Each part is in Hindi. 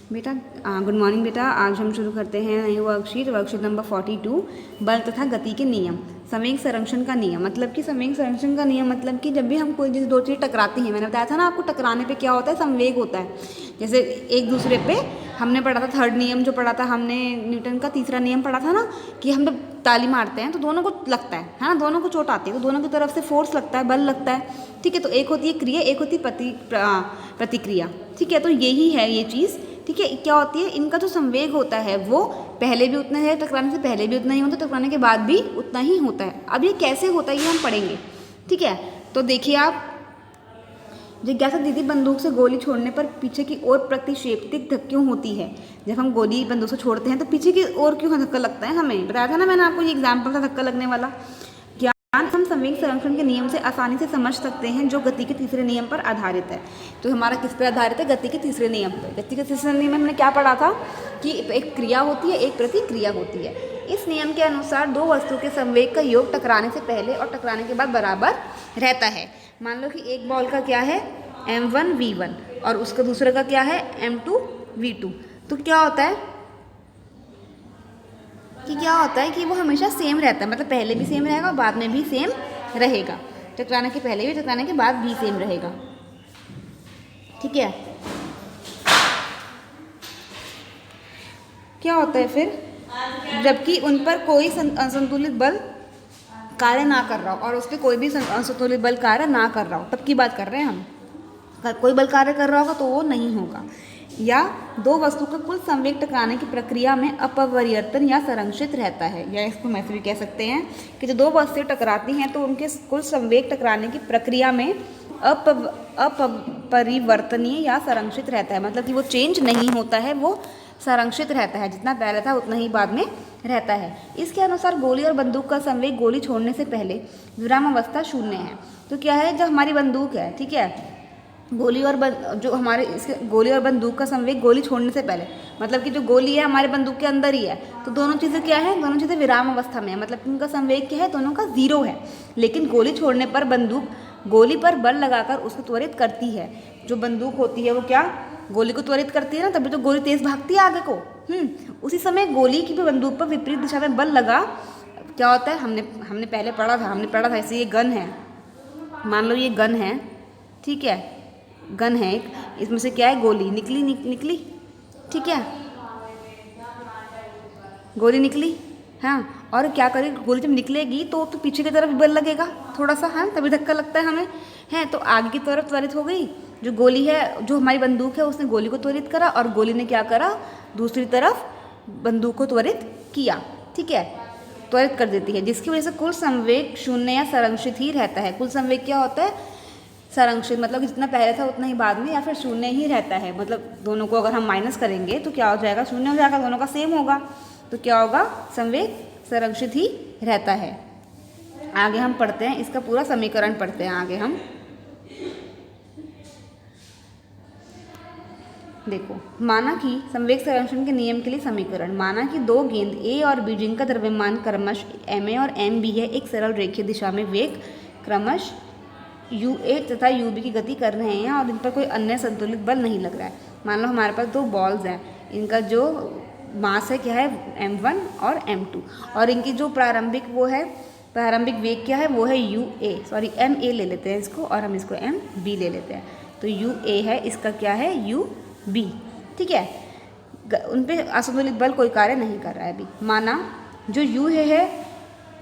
बेटा गुड मॉर्निंग बेटा। आज हम शुरू करते हैं नई वर्कशीट नंबर 42 बल तथा गति के नियम। संवेग संरक्षण का नियम मतलब कि संवेग संरक्षण का नियम मतलब कि जब भी हम कोई दो चीज़ टकराती हैं, मैंने बताया था ना आपको, टकराने पे क्या होता है, संवेग होता है। जैसे एक दूसरे पे हमने पढ़ा था थर्ड नियम जो पढ़ा था हमने, न्यूटन का तीसरा नियम पढ़ा था ना, कि हम जब ताली मारते हैं तो दोनों को लगता है ना, दोनों को चोट आती है, तो दोनों की तरफ से फोर्स लगता है, बल लगता है। ठीक है, तो एक होती है क्रिया, एक होती है प्रतिक्रिया। ठीक है, तो यही है ये चीज़। ठीक है, क्या होती है, इनका जो संवेग होता है वो पहले भी उतना है, टकराने से पहले भी उतना ही होता है, टकराने के बाद भी उतना ही होता है। अब ये कैसे होता है ये हम पढ़ेंगे। ठीक है, तो देखिए आप, जिज्ञासा दीदी, बंदूक से गोली छोड़ने पर पीछे की ओर प्रतिक्षेपित क्यों होती है? जब हम गोली बंदूक से छोड़ते हैं तो पीछे की ओर क्यों धक्का लगता है? हमें बताया था ना मैंने आपको, ये एग्जाम्पल था धक्का लगने वाला। हम संवेग संरक्षण के नियम से आसानी से समझ सकते हैं जो गति के तीसरे नियम पर आधारित है। तो हमारा किस पर आधारित है? गति के तीसरे नियम पर। गति के तीसरे नियम में हमने क्या पढ़ा था कि एक क्रिया होती है, एक प्रतिक्रिया होती है। इस नियम के अनुसार दो वस्तु के संवेग का योग टकराने से पहले और टकराने के बाद बराबर रहता है। मान लो कि एक बॉल का क्या है, m1 v1 और उसका दूसरे का क्या है, m2 v2। तो क्या होता है कि वो हमेशा सेम रहता है, मतलब पहले भी सेम रहेगा और बाद में भी सेम रहेगा। टकराने के पहले भी, टकराने के बाद भी सेम रहेगा। ठीक है, क्या होता है फिर, जबकि उन पर कोई असंतुलित बल कार्य ना कर रहा हो, और उस पर कोई भी असंतुलित बल कार्य ना कर रहा हो, तब की बात कर रहे हैं हम। कोई बल कार्य कर रहा होगा तो वो नहीं होगा। या दो वस्तु का कुल संवेग टकराने की प्रक्रिया में अपरिवर्तन या संरक्षित रहता है। या इसको ऐसे भी कह सकते हैं कि जो दो वस्तुएं टकराती हैं तो उनके कुल संवेग टकराने की प्रक्रिया में अपरिवर्तनीय या संरक्षित रहता है। मतलब कि वो चेंज नहीं होता है, वो संरक्षित रहता है, जितना पहले था उतना ही बाद में रहता है। इसके अनुसार गोली और बंदूक का संवेग गोली छोड़ने से पहले विराम अवस्था शून्य है। तो क्या है, जब हमारी बंदूक है, ठीक है, गोली और बंदूक का संवेग गोली छोड़ने से पहले, मतलब कि जो गोली है हमारे बंदूक के अंदर ही है, तो दोनों चीज़ें क्या है, दोनों चीज़ें विराम अवस्था में है, मतलब कि उनका संवेग क्या है, दोनों का जीरो है। लेकिन गोली छोड़ने पर बंदूक गोली पर बल लगाकर उसको त्वरित करती है। जो बंदूक होती है वो क्या, गोली को त्वरित करती है ना, तभी तो गोली तेज भागती है आगे को। उसी समय गोली की भी बंदूक पर विपरीत दिशा में बल लगा, क्या होता है, हमने पहले पढ़ा था ऐसे, ये गन है, मान लो ये गन है, ठीक है, गन है एक, इसमें से क्या है, गोली निकली, ठीक है, गोली निकली, हाँ, और क्या करेगी, गोली जब निकलेगी तो पीछे की तरफ बल लगेगा थोड़ा सा, हाँ, तभी धक्का लगता है हमें, है, तो आगे की तरफ त्वरित हो गई। जो गोली है, जो हमारी बंदूक है, उसने गोली को त्वरित करा और गोली ने क्या करा, दूसरी तरफ बंदूक को त्वरित किया। ठीक है, त्वरित कर देती है, जिसकी वजह से कुल संवेग शून्य या संरक्षित ही रहता है। कुल संवेग क्या होता है, संरक्षित, मतलब कि जितना पहले था उतना ही बाद में, या फिर शून्य ही रहता है। मतलब दोनों को अगर हम माइनस करेंगे तो क्या हो जाएगा, शून्य हो जाएगा, दोनों का सेम होगा, तो क्या होगा, संवेग संरक्षित ही रहता है। आगे हम पढ़ते हैं, इसका पूरा समीकरण पढ़ते हैं आगे हम। देखो, माना कि संवेग संरक्षण के नियम के लिए समीकरण, माना कि दो गेंद A और B जिनका द्रव्यमान क्रमश ma और mb है, एक सरल रेखीय दिशा में वेग क्रमश u1 तथा u2 की गति कर रहे हैं और इन पर कोई अन्य संतुलित बल नहीं लग रहा है। मान लो हमारे पास दो बॉल्स हैं, इनका जो मास है क्या है, m1 और m2, और इनकी जो प्रारंभिक वेग क्या है, वो है ma ले लेते हैं इसको, और हम इसको mb ले लेते हैं। तो ua है, इसका क्या है, ub, ठीक है, उन पे असंतुलित बल कोई कार्य नहीं कर रहा है अभी। माना जो u है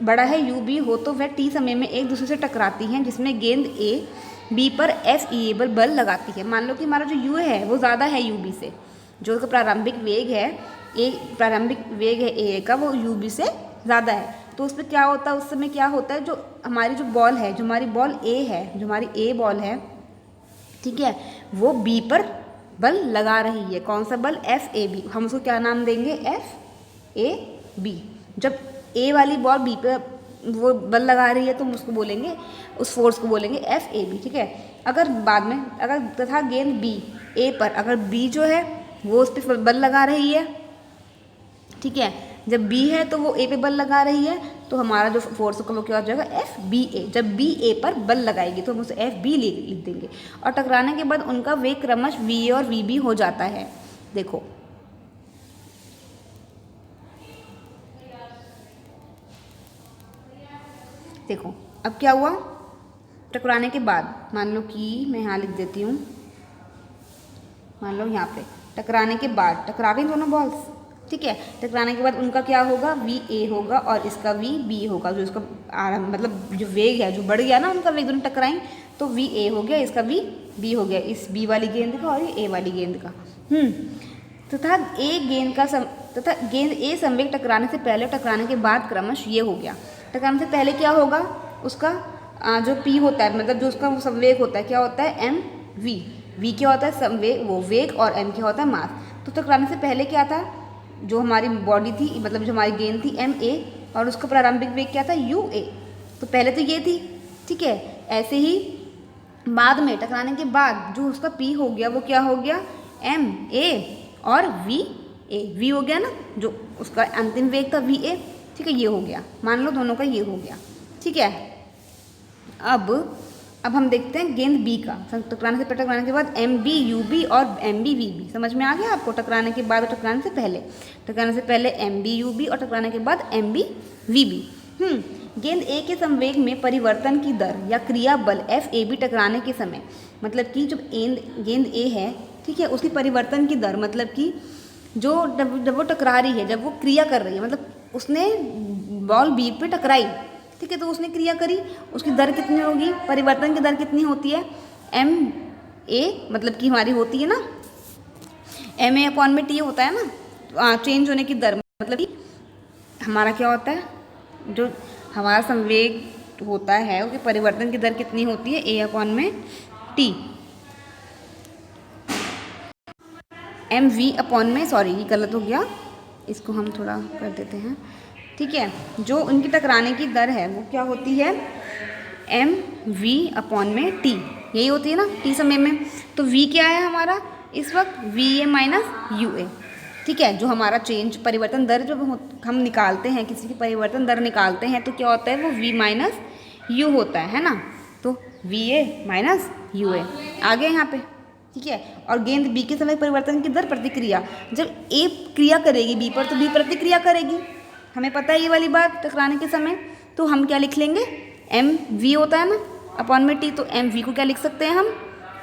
बड़ा है ub हो, तो वह t समय में एक दूसरे से टकराती हैं, जिसमें गेंद a b पर F बल लगाती है। मान लो कि हमारा जो u है वो ज़्यादा है ub से, जो प्रारंभिक वेग है a का, वो ub से ज़्यादा है, तो उस पर क्या होता है, उस समय क्या होता है, जो हमारी बॉल है, जो हमारी बॉल a है, जो हमारी a बॉल है, ठीक है, वो b पर बल लगा रही है। कौन सा बल, FAB, हम उसको क्या नाम देंगे, FAB। जब A वाली बॉल B पे वो बल लगा रही है तो हम उसको बोलेंगे, उस फोर्स को बोलेंगे FAB। ठीक है, अगर बाद में, अगर तथा गेंद B A पर, अगर B जो है वो उस पर बल लगा रही है, ठीक है, जब B है तो वो A पे बल लगा रही है, तो हमारा जो फोर्स होगा वो क्या हो जाएगा, FBA। जब B A पर बल लगाएगी तो हम उसे FB लिख देंगे। और टकराने के बाद उनका वेग क्रमश VA और VB हो जाता है। देखो देखो अब क्या हुआ, टकराने के बाद मान लो कि मैं यहाँ लिख देती हूँ, मान लो यहाँ पे टकराने के बाद टकरा गई दोनों बॉल्स, ठीक है। टकराने के बाद उनका क्या होगा, वी ए होगा और इसका वी बी होगा। जो इसका मतलब जो वेग है जो बढ़ गया ना, उनका वेग दोनों टकराएं तो वी ए हो गया, इसका वी बी हो गया, इस बी वाली गेंद का और ये ए वाली गेंद का। तथा गेंद ए संवेग टकराने से पहले और टकराने के बाद क्रमश ये हो गया। टकराने से पहले क्या होगा, उसका जो पी होता है, मतलब जो उसका संवेग होता है क्या होता है, एम वी। वी क्या होता है, संवेग वो वेग, और एम क्या होता है, मास। तो टकराने से पहले क्या था, जो हमारी बॉडी थी, मतलब जो हमारी गेंद थी एम ए, और उसका प्रारंभिक वेग क्या था, यू ए। तो पहले तो ये थी, ठीक है। ऐसे ही बाद में टकराने के बाद जो उसका पी हो गया वो क्या हो गया, एम ए और वी ए। वी हो गया ना, जो उसका अंतिम वेग था वी ए, ठीक है, ये हो गया। मान लो दोनों का ये हो गया, ठीक है। अब हम देखते हैं गेंद बी का। टकराने से टकराने के बाद एम बी यू बी और एम बी वी बी। समझ में आ गया आपको, टकराने के बाद और टकराने से पहले। टकराने से पहले एम बी यू बी और टकराने के बाद एम बी वी बी। गेंद ए के संवेग में परिवर्तन की दर या क्रिया बल एफ ए बी टकराने के समय, मतलब कि जब गेंद ए है, ठीक है, उसकी परिवर्तन की दर, मतलब कि जो जब वो टकरा रही है, जब वो क्रिया कर रही है, मतलब उसने बॉल बी पे टकराई, ठीक है, तो उसने क्रिया करी, उसकी दर कितनी होगी, परिवर्तन की दर कितनी होती है, एम ए, मतलब कि हमारी होती है ना एम ए अपॉन में टी होता है ना, चेंज होने की दर, मतलब कि हमारा क्या होता है, जो हमारा संवेग होता है उसके परिवर्तन की दर कितनी होती है, ए अपॉन में टी, एम वी अपॉन में, सॉरी ये गलत हो गया, इसको हम थोड़ा कर देते हैं, ठीक है। जो उनकी टकराने की दर है वो क्या होती है, एम वी अपॉन में टी, यही होती है ना टी समय में। तो वी क्या है हमारा इस वक्त, V A minus U A, ठीक है। जो हमारा चेंज परिवर्तन दर जब हम निकालते हैं, किसी की परिवर्तन दर निकालते हैं, तो क्या होता है, वो वी माइनस यू होता है ना। तो V A minus U A आ गया यहाँ पे, ठीक है। और गेंद बी के समय परिवर्तन की दर प्रतिक्रिया, जब ए क्रिया करेगी बी पर तो बी प्रतिक्रिया करेगी, हमें पता है ये वाली बात टकराने के समय। तो हम क्या लिख लेंगे, एम वी होता है ना अपॉन में टी, तो एम वी को क्या लिख सकते हैं हम,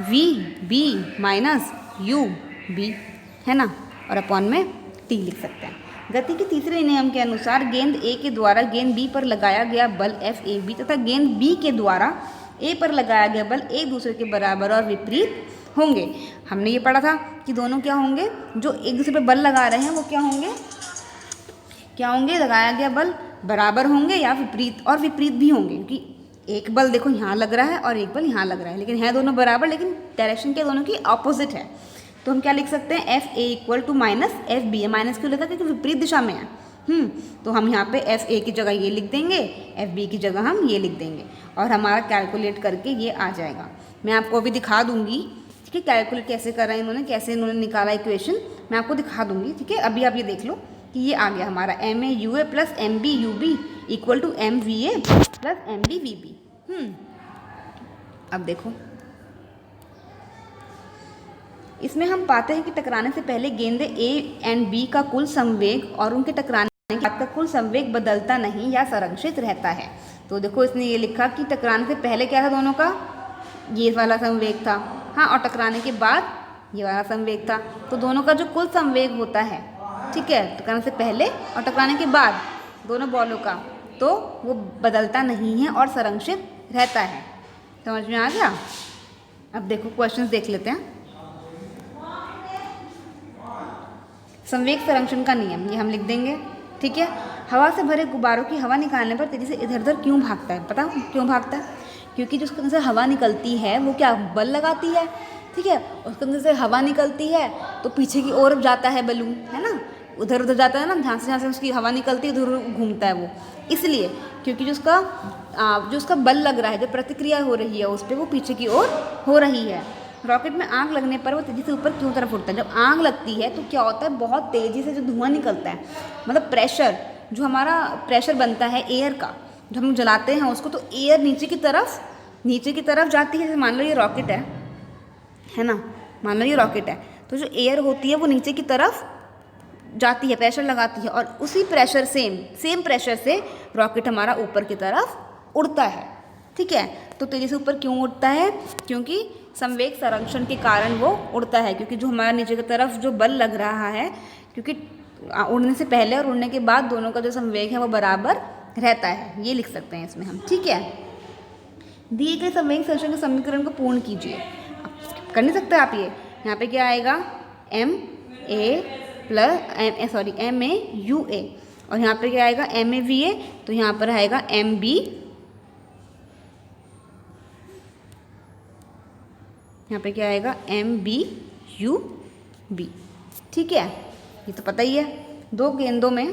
v b minus u b, है ना, और अपॉन में टी लिख सकते हैं। गति के तीसरे नियम के अनुसार गेंद ए के द्वारा गेंद बी पर लगाया गया बल एफ ए बी तथा गेंद बी के द्वारा ए पर लगाया गया बल एक दूसरे के बराबर और विपरीत होंगे। हमने ये पढ़ा था कि दोनों क्या होंगे, जो एक दूसरे पर बल लगा रहे हैं वो क्या होंगे, लगाया गया बल बराबर होंगे या विपरीत, और विपरीत भी होंगे, क्योंकि एक बल देखो यहाँ लग रहा है और एक बल यहाँ लग रहा है, लेकिन है दोनों बराबर, लेकिन डायरेक्शन क्या दोनों की ऑपोजिट है। तो हम क्या लिख सकते हैं, f a equal to minus f b है। माइनस क्यों लिखा, क्योंकि विपरीत दिशा में है। तो हम यहाँ पे एफ ए की जगह ये लिख देंगे, एफ बी की जगह हम ये लिख देंगे, और हमारा कैलकुलेट करके ये आ जाएगा। मैं आपको अभी दिखा दूंगी, ठीक है, कैलकुलेट कैसे कर रहे हैं इन्होंने, कैसे इन्होंने निकाला इक्वेशन, मैं आपको दिखा दूंगी, ठीक है। अभी आप ये देख लो कि ये आ गया हमारा m a u a plus m b u b equal to m v a plus m b v b. अब देखो इसमें हम पाते हैं कि टकराने से पहले गेंदे ए एंड बी का कुल संवेग और उनके टकराने के बाद का कुल संवेग बदलता नहीं या संरक्षित रहता है। तो देखो इसने ये लिखा कि टकराने से पहले क्या था दोनों का, ये वाला संवेग था, हाँ, और टकराने के बाद ये वाला संवेग था। तो दोनों का जो कुल संवेग होता है, ठीक है, टकराने से पहले और टकराने के बाद दोनों बॉलों का, तो वो बदलता नहीं है और संरक्षित रहता है। समझ में आ गया। अब देखो क्वेश्चंस देख लेते हैं। संवेग संरक्षण का नियम ये हम लिख देंगे, ठीक है। हवा से भरे गुब्बारों की हवा निकालने पर तेजी से इधर उधर क्यों भागता है, पता क्यों भागता है, क्योंकि जो उसके अंदर से हवा निकलती है वो क्या बल लगाती है, ठीक है। उसके अंदर से हवा निकलती है तो पीछे की ओर जाता है बलून, है ना, उधर उधर जाता है ना, जहाँ से उसकी हवा निकलती है उधर घूमता है वो, इसलिए क्योंकि जो उसका बल लग रहा है, जो प्रतिक्रिया हो रही है उस पर, वो पीछे की ओर हो रही है। रॉकेट में आग लगने पर वो तेज़ी से ऊपर क्यों तरफ उठता है, जब आग लगती है तो क्या होता है, बहुत तेज़ी से जो धुआं निकलता है, मतलब प्रेशर, जो हमारा प्रेशर बनता है एयर का, जो हम जलाते हैं उसको, तो एयर नीचे की तरफ जाती है। मान लो ये रॉकेट है ना, मान लो ये रॉकेट है, तो जो एयर होती है वो नीचे की तरफ जाती है, प्रेशर लगाती है, और उसी प्रेशर सेम प्रेशर से रॉकेट हमारा ऊपर की तरफ उड़ता है। ठीक है, तो तेज़ी से ऊपर क्यों उड़ता है? क्योंकि संवेग संरक्षण के कारण वो उड़ता है, क्योंकि जो हमारा नीचे की तरफ जो बल लग रहा है, क्योंकि उड़ने से पहले और उड़ने के बाद दोनों का जो संवेग है वो बराबर रहता है, ये लिख सकते हैं इसमें हम। ठीक है, दिए गए संवेग संरक्षण के समीकरण को पूर्ण कीजिए। कर नहीं सकते आप ये। यहाँ पे क्या आएगा? एम ए यू ए, और यहाँ पे क्या आएगा? एम ए वी ए, तो यहाँ पर आएगा एम बी, यहाँ पे क्या आएगा? M b u b. ठीक है, ये तो पता ही है। दो गेंदों में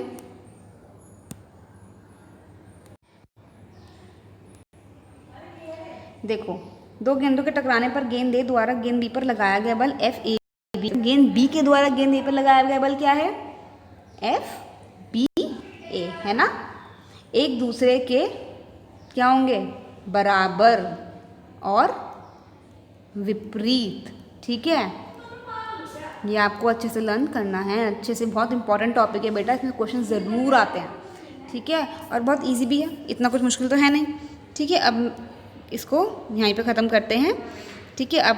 देखो, दो गेंदों के टकराने पर गेंद ए द्वारा गेंद बी पर लगाया गया बल एफ ए बी, गेंद बी के द्वारा गेंद ए पर लगाया गया बल क्या है? एफ बी ए, है ना। एक दूसरे के क्या होंगे? बराबर और विपरीत। ठीक है, ये आपको अच्छे से लर्न करना है, अच्छे से। बहुत इंपॉर्टेंट टॉपिक है बेटा, इसमें क्वेश्चन ज़रूर आते हैं। ठीक है, और बहुत इजी भी है, इतना कुछ मुश्किल तो है नहीं। ठीक है, अब इसको यहीं पे ख़त्म करते हैं। ठीक है, अब